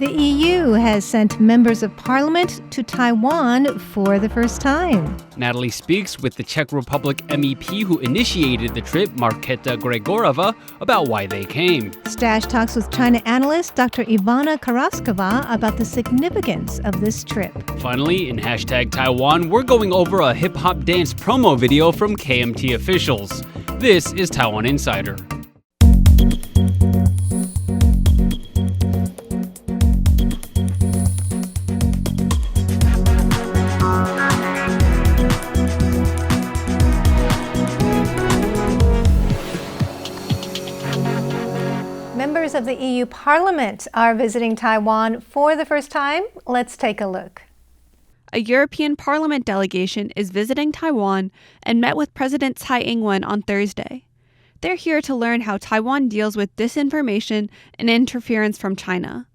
The EU has sent members of parliament to Taiwan for the first time. Natalie speaks with the Czech Republic MEP who initiated the trip, Markéta Gregorová, about why they came. Stash talks with China analyst Dr. Ivana Karásková about the significance of this trip. Finally, in #Taiwan, we're going over a hip-hop dance promo video from KMT officials. This is Taiwan Insider. Members of the EU Parliament are visiting Taiwan for the first time. Let's take a look. A European Parliament delegation is visiting Taiwan and met with President Tsai Ing-wen on Thursday. They're here to learn how Taiwan deals with disinformation and interference from China.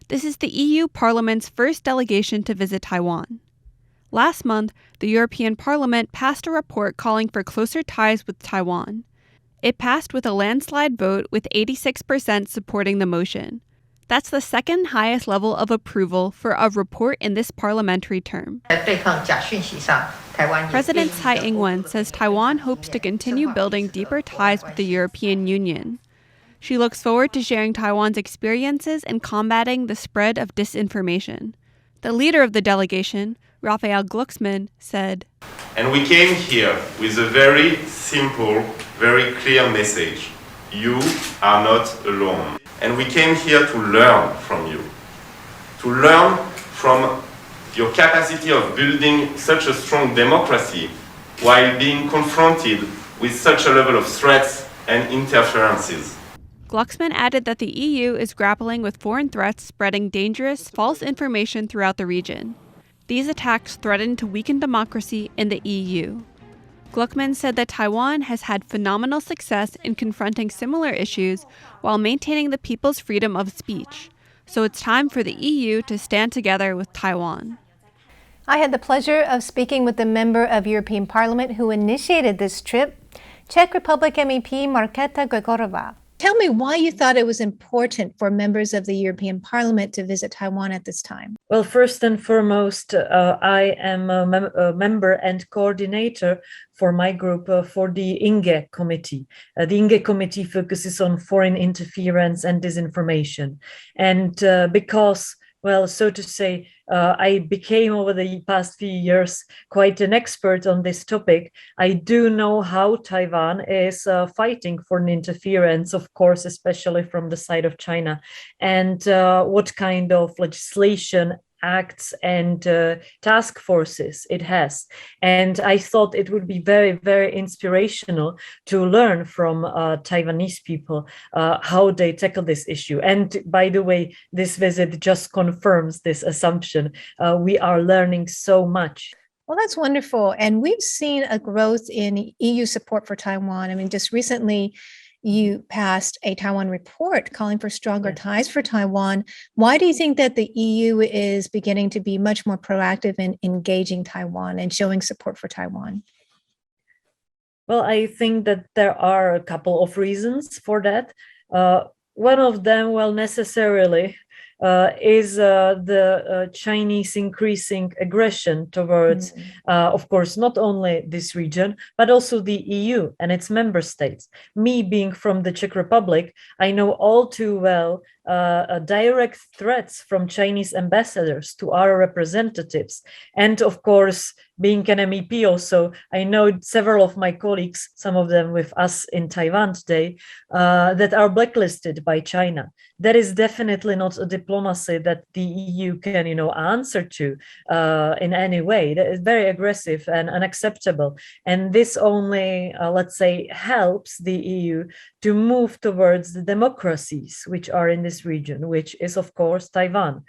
This is the EU Parliament's first delegation to visit Taiwan. Last month, the European Parliament passed a report calling for closer ties with Taiwan. It passed with a landslide vote with 86% supporting the motion. That's the second highest level of approval for a report in this parliamentary term. President Tsai Ing-wen says Taiwan hopes to continue building deeper ties with the European Union. She looks forward to sharing Taiwan's experiences in combating the spread of disinformation. The leader of the delegation, Raphael Glucksmann, said, "And we came here with a very simple, very clear message. You are not alone. And we came here to learn from you. To learn from your capacity of building such a strong democracy while being confronted with such a level of threats and interferences." Glucksmann added that the EU is grappling with foreign threats spreading dangerous, false information throughout the region. These attacks threaten to weaken democracy in the EU. Glucksmann said that Taiwan has had phenomenal success in confronting similar issues while maintaining the people's freedom of speech. So it's time for the EU to stand together with Taiwan. I had the pleasure of speaking with the member of European Parliament who initiated this trip, Czech Republic MEP Markéta Gregorová. Tell me why you thought it was important for members of the European Parliament to visit Taiwan at this time. Well, first and foremost, I am a member and coordinator for my group for the ing-wen committee. The ing-wen committee focuses on foreign interference and disinformation. And because, well, so to say, I became over the past few years quite an expert on this topic. I do know how Taiwan is fighting foreign interference, of course, especially from the side of China, and what kind of legislation, acts and task forces it has. And I thought it would be very, very inspirational to learn from Taiwanese people how they tackle this issue. And by the way, this visit just confirms this assumption. We are learning so much. Well, that's wonderful. And we've seen a growth in EU support for Taiwan. I mean, just recently, you passed a Taiwan report calling for stronger ties for Taiwan. Why do you think that the EU is beginning to be much more proactive in engaging Taiwan and showing support for Taiwan? Well, I think that there are a couple of reasons for that. One of them, well, necessarily, is the Chinese increasing aggression towards, of course, not only this region, but also the EU and its member states. Me being from the Czech Republic, I know all too well direct threats from Chinese ambassadors to our representatives. And of course, being an MEP also, I know several of my colleagues, some of them with us in Taiwan today, that are blacklisted by China. That is definitely not a diplomacy that the EU can, answer to in any way. That is very aggressive and unacceptable. And this only, let's say, helps the EU to move towards the democracies which are in this region, which is, of course, Taiwan.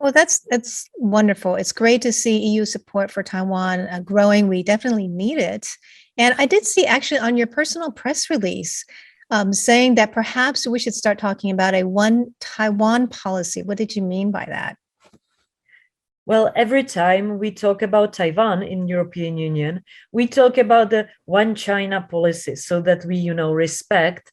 Well, that's wonderful. It's great to see EU support for Taiwan growing. We definitely need it. And I did see actually on your personal press release saying that perhaps we should start talking about a one Taiwan policy. What did you mean by that? Well, every time we talk about Taiwan in European Union, we talk about the one China policy so that we, respect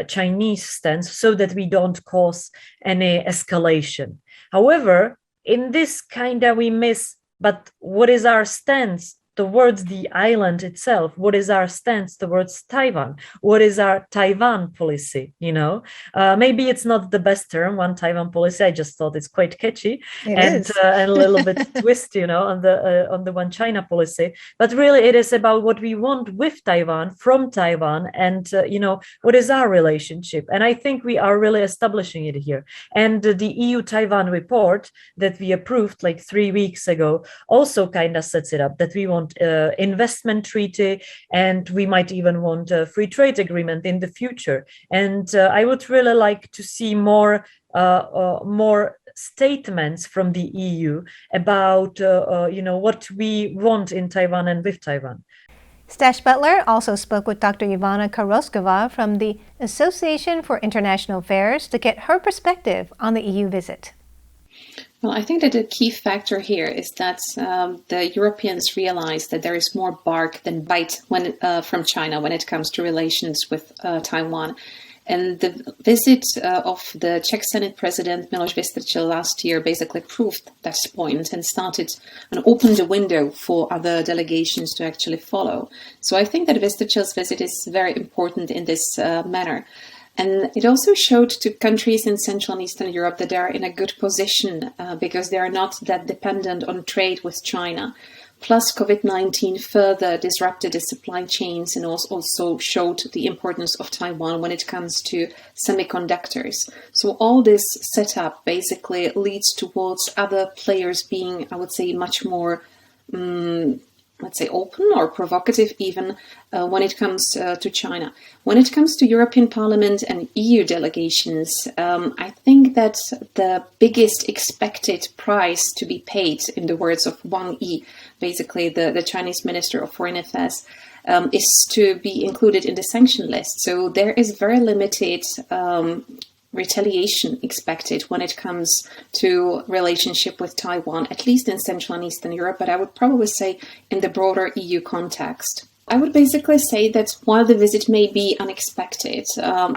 Chinese stance so that we don't cause any escalation. However, in this kind of we miss, but what is our stance towards the island itself? What is our stance towards Taiwan? What is our Taiwan policy? Maybe it's not the best term, one Taiwan policy. I just thought it's quite catchy and a little bit twist, on the one China policy. But really, it is about what we want with Taiwan, from Taiwan, and what is our relationship. And I think we are really establishing it here. And the EU-Taiwan report that we approved like 3 weeks ago also kind of sets it up that we want investment treaty, and we might even want a free trade agreement in the future. And I would really like to see more statements from the EU about what we want in Taiwan and with Taiwan. Staś Butler also spoke with Dr. Ivana Karásková from the Association for International Affairs to get her perspective on the EU visit. Well, I think that the key factor here is that the Europeans realize that there is more bark than bite from China when it comes to relations with Taiwan. And the visit of the Czech Senate President Miloš Vystrčil last year basically proved that point and started and opened a window for other delegations to actually follow. So I think that Vystrčil's visit is very important in this manner. And it also showed to countries in Central and Eastern Europe that they are in a good position because they are not that dependent on trade with China. Plus, COVID-19 further disrupted the supply chains and also showed the importance of Taiwan when it comes to semiconductors. So all this setup basically leads towards other players being, I would say, much more open or provocative even when it comes to China. When it comes to European Parliament and EU delegations, I think that the biggest expected price to be paid, in the words of Wang Yi, basically the Chinese Minister of Foreign Affairs, is to be included in the sanction list. So there is very limited retaliation expected when it comes to relationship with Taiwan, at least in Central and Eastern Europe, but I would probably say in the broader EU context. I would basically say that while the visit may be unexpected,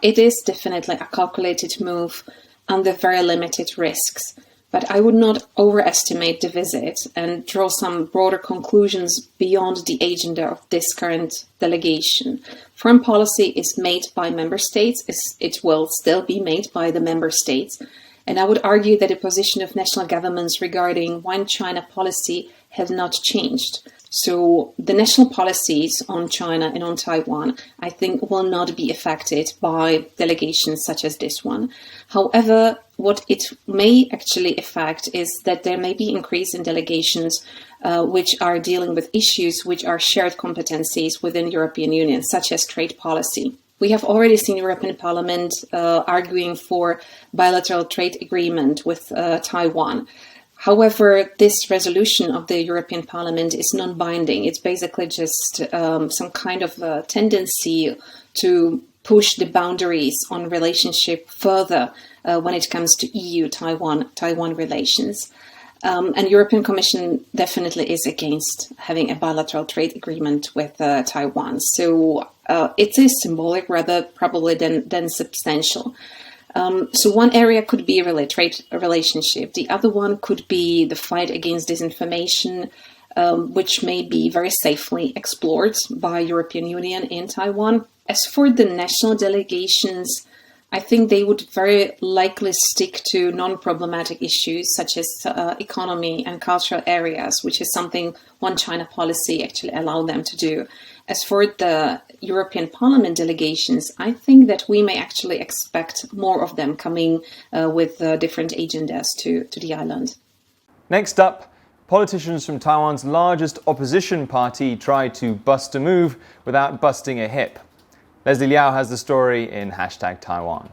it is definitely a calculated move under very limited risks. But I would not overestimate the visit and draw some broader conclusions beyond the agenda of this current delegation. Foreign policy is made by member states. It will still be made by the member states. And I would argue that the position of national governments regarding one China policy have not changed. So the national policies on China and on Taiwan, I think, will not be affected by delegations such as this one. However, what it may actually affect is that there may be increase in delegations which are dealing with issues which are shared competencies within European Union, such as trade policy. We have already seen European Parliament arguing for bilateral trade agreement with Taiwan. However, this resolution of the European Parliament is non-binding. It's basically just some kind of a tendency to push the boundaries on relationship further when it comes to EU-Taiwan relations. And European Commission definitely is against having a bilateral trade agreement with Taiwan. So it is symbolic rather probably than substantial. So one area could be really trade relationship. The other one could be the fight against disinformation, which may be very safely explored by European Union in Taiwan. As for the national delegations, I think they would very likely stick to non-problematic issues such as economy and cultural areas, which is something one China policy actually allowed them to do. As for the European Parliament delegations, I think that we may actually expect more of them coming with different agendas to the island. Next up, politicians from Taiwan's largest opposition party tried to bust a move without busting a hip. Leslie Liao has the story in #Taiwan.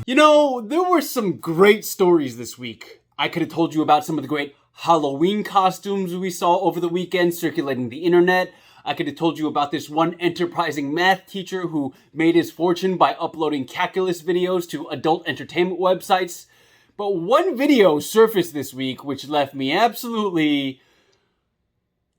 You know, there were some great stories this week. I could have told you about some of the great Halloween costumes we saw over the weekend circulating the internet. I could have told you about this one enterprising math teacher who made his fortune by uploading calculus videos to adult entertainment websites. But one video surfaced this week which left me absolutely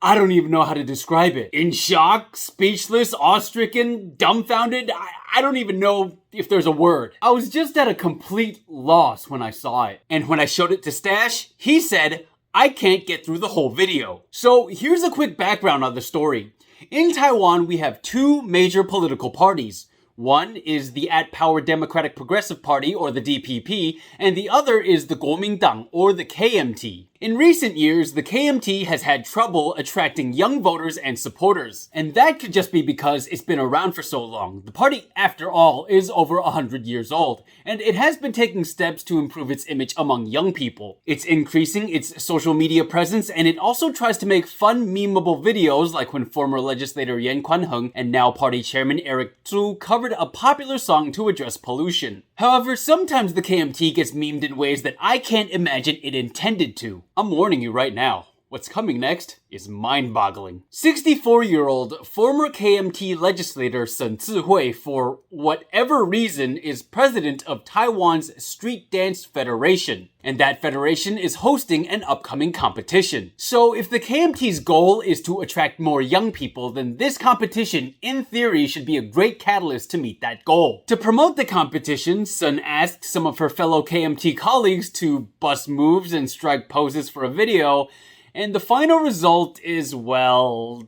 I don't even know how to describe it. In shock, speechless, awestricken, dumbfounded. I don't even know if there's a word. I was just at a complete loss when I saw it. And when I showed it to Staś, he said, I can't get through the whole video. So here's a quick background on the story. In Taiwan, we have two major political parties. One is the at-power Democratic Progressive Party, or the DPP, and the other is the Kuomintang, or the KMT. In recent years, the KMT has had trouble attracting young voters and supporters. And that could just be because it's been around for so long. The party, after all, is over 100 years old, and it has been taking steps to improve its image among young people. It's increasing its social media presence, and it also tries to make fun, memeable videos, like when former legislator Yen Kwan-hung and now party chairman Eric Tsu covered a popular song to address pollution. However, sometimes the KMT gets memed in ways that I can't imagine it intended to. I'm warning you right now. What's coming next is mind-boggling. 64-year-old former KMT legislator Sun Zihui, for whatever reason, is president of Taiwan's Street Dance Federation. And that federation is hosting an upcoming competition. So if the KMT's goal is to attract more young people, then this competition, in theory, should be a great catalyst to meet that goal. To promote the competition, Sun asked some of her fellow KMT colleagues to bust moves and strike poses for a video, and the final result is, well...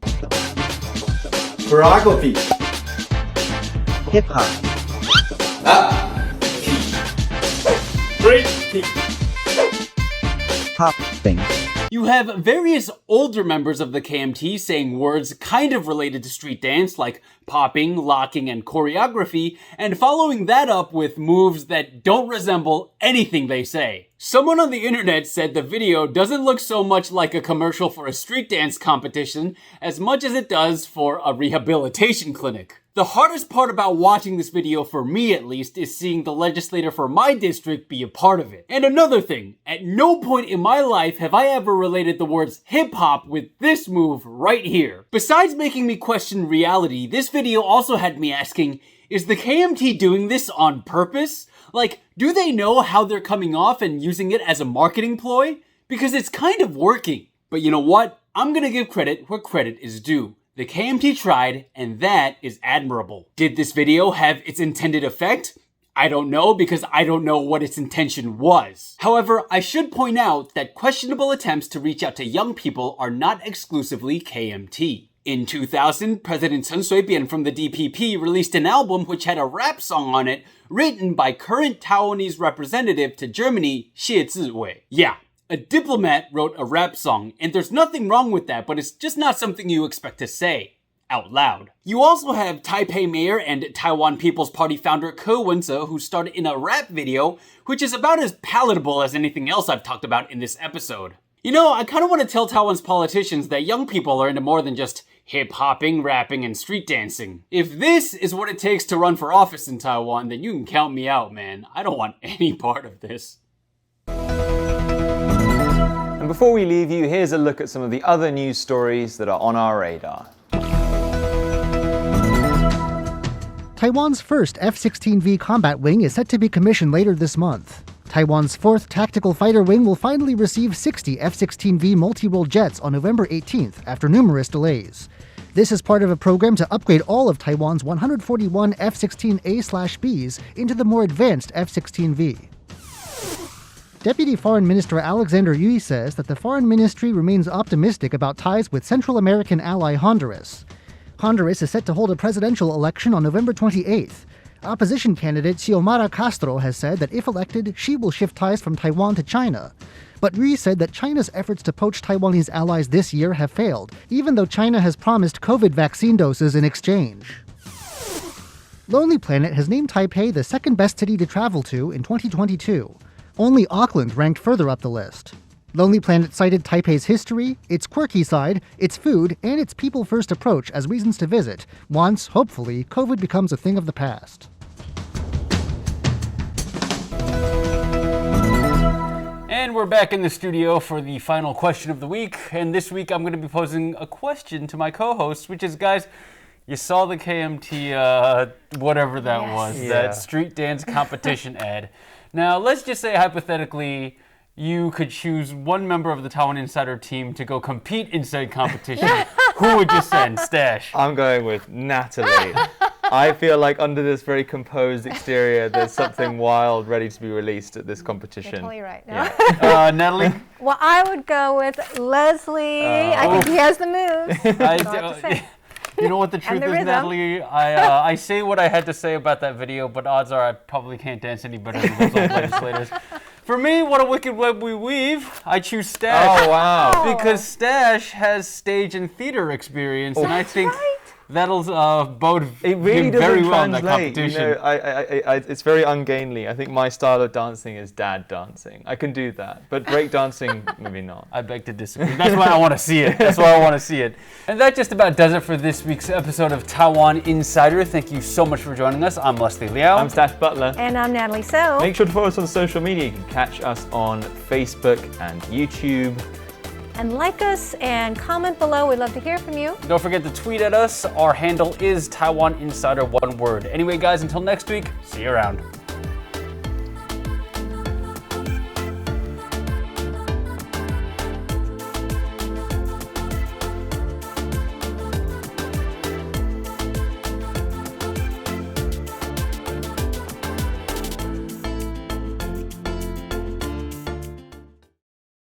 choreography. Hip-hop. Break. Popping. You have various older members of the KMT saying words kind of related to street dance, like popping, locking, and choreography, and following that up with moves that don't resemble anything they say. Someone on the internet said the video doesn't look so much like a commercial for a street dance competition as much as it does for a rehabilitation clinic. The hardest part about watching this video, for me at least, is seeing the legislator for my district be a part of it. And another thing, at no point in my life have I ever related the words hip-hop with this move right here. Besides making me question reality, this video also had me asking, is the KMT doing this on purpose? Like, do they know how they're coming off and using it as a marketing ploy? Because it's kind of working. But you know what? I'm gonna give credit where credit is due. The KMT tried, and that is admirable. Did this video have its intended effect? I don't know, because I don't know what its intention was. However, I should point out that questionable attempts to reach out to young people are not exclusively KMT. In 2000, President Chen Shui-bian from the DPP released an album which had a rap song on it written by current Taiwanese representative to Germany, Xie Ziwei. Yeah. A diplomat wrote a rap song, and there's nothing wrong with that, but it's just not something you expect to say out loud. You also have Taipei Mayor and Taiwan People's Party founder Ke Wen-je, who starred in a rap video, which is about as palatable as anything else I've talked about in this episode. You know, I kind of want to tell Taiwan's politicians that young people are into more than just hip-hopping, rapping, and street dancing. If this is what it takes to run for office in Taiwan, then you can count me out, man. I don't want any part of this. And before we leave you, here's a look at some of the other news stories that are on our radar. Taiwan's first F-16V combat wing is set to be commissioned later this month. Taiwan's 4th Tactical Fighter Wing will finally receive 60 F-16V multi-role jets on November 18th after numerous delays. This is part of a program to upgrade all of Taiwan's 141 F-16A/Bs into the more advanced F-16V. Deputy Foreign Minister Alexander Yui says that the Foreign Ministry remains optimistic about ties with Central American ally Honduras. Honduras is set to hold a presidential election on November 28th. Opposition candidate Xiomara Castro has said that if elected, she will shift ties from Taiwan to China. But Yui said that China's efforts to poach Taiwanese allies this year have failed, even though China has promised COVID vaccine doses in exchange. Lonely Planet has named Taipei the second best city to travel to in 2022. Only Auckland ranked further up the list. Lonely Planet cited Taipei's history, its quirky side, its food, and its people-first approach as reasons to visit, once, hopefully, COVID becomes a thing of the past. And we're back in the studio for the final question of the week. And this week I'm going to be posing a question to my co-hosts, which is, guys, you saw the KMT, whatever that was, that street dance competition ad. Now, let's just say hypothetically, you could choose one member of the Taiwan Insider team to go compete in said competition, who would you send, Stash? I'm going with Natalie. I feel like under this very composed exterior, there's something wild ready to be released at this competition. You're totally right. No? Yeah. Natalie? Well, I would go with Leslie. I think he has the moves. That's all I have to say. You know what the truth the is, rhythm. Natalie? I say what I had to say about that video, but odds are I probably can't dance any better than those old legislators. For me, what a wicked web we weave. I choose Stash. Oh, wow. Because Stash has stage and theater experience, and I think that'll bode It really him doesn't very well in that translate. competition. You know, it's very ungainly. I think my style of dancing is dad dancing. I can do that, but break dancing, maybe not. I beg to disagree. That's why I want to see it. That's why I want to see it. And that just about does it for this week's episode of Taiwan Insider. Thank you so much for joining us. I'm Leslie Liao. I'm Staś Butler. And I'm Natalie Tso. Make sure to follow us on social media. You can catch us on Facebook and YouTube. And like us and comment below. We'd love to hear from you. Don't forget to tweet at us. Our handle is Taiwan Insider, one word. Anyway, guys, until next week, see you around.